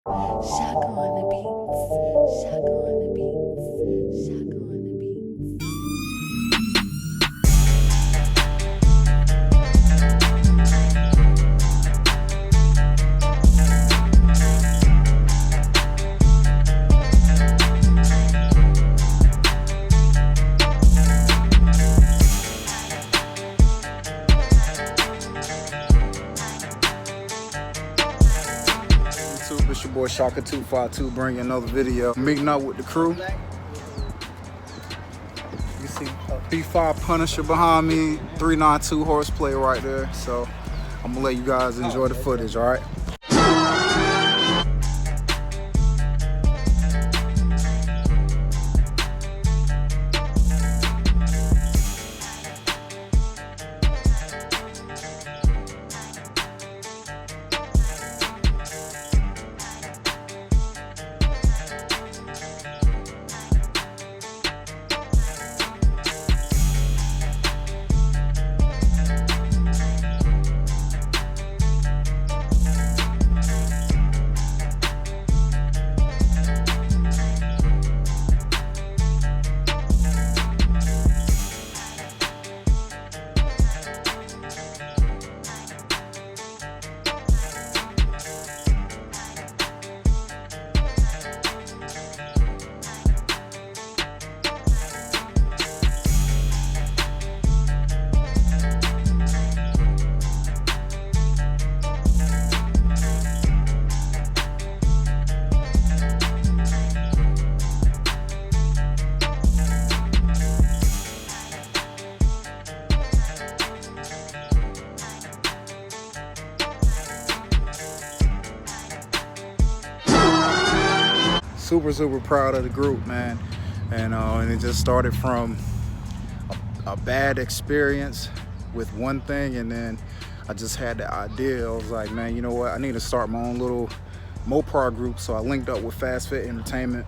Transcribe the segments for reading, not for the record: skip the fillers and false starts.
Shaka on the beats. Shaka on the beats. Shaka on the beats. YouTube, it's your boy Shaka252 bringing another video. Meeting up with the crew. You see B5 Punisher behind me, 392 horseplay right there. So I'm gonna let you guys enjoy the footage, all right? Super proud of the group, man, and it just started from a bad experience with one thing, and then I just had the idea. I was like, man, you know what, I need to start my own little Mopar group. So I linked up with Fast Fit Entertainment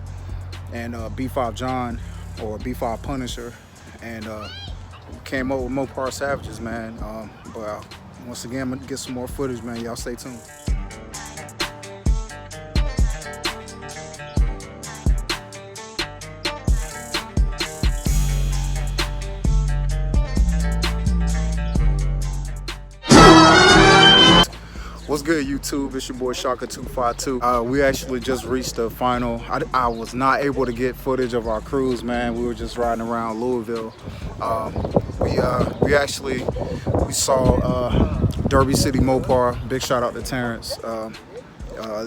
and B5 John, or B5 Punisher, and came up with Mopar Savages, man. But once again, I'm gonna get some more footage, man. Y'all stay tuned. What's good, YouTube? It's your boy Shaka252. We actually just reached the final. I was not able to get footage of our cruise, man. We were just riding around Louisville. We saw Derby City Mopar. Big shout out to Terrence.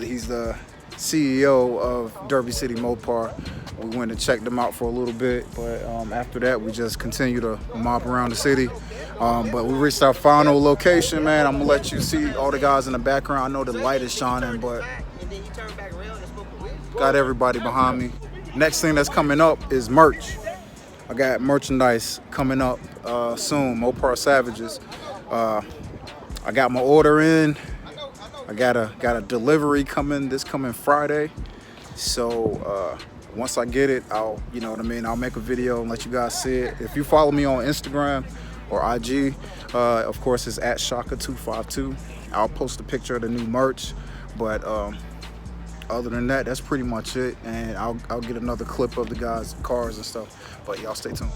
He's the CEO of Derby City Mopar. We went and checked them out for a little bit, but after that, we just continue to mop around the city. But we reached our final location, man. I'm gonna let you see all the guys in the background. I know the light is shining, but got everybody behind me. Next thing that's coming up is merch. I got merchandise coming up soon, Mopar Savages. I got my order in. I got a delivery coming this coming Friday. So once I get it, I'll, you know what I mean, I'll make a video and let you guys see it. If you follow me on Instagram or IG, of course it's at Shaka252. I'll post a picture of the new merch, but other than that, that's pretty much it. And I'll get another clip of the guys' cars and stuff, but y'all stay tuned.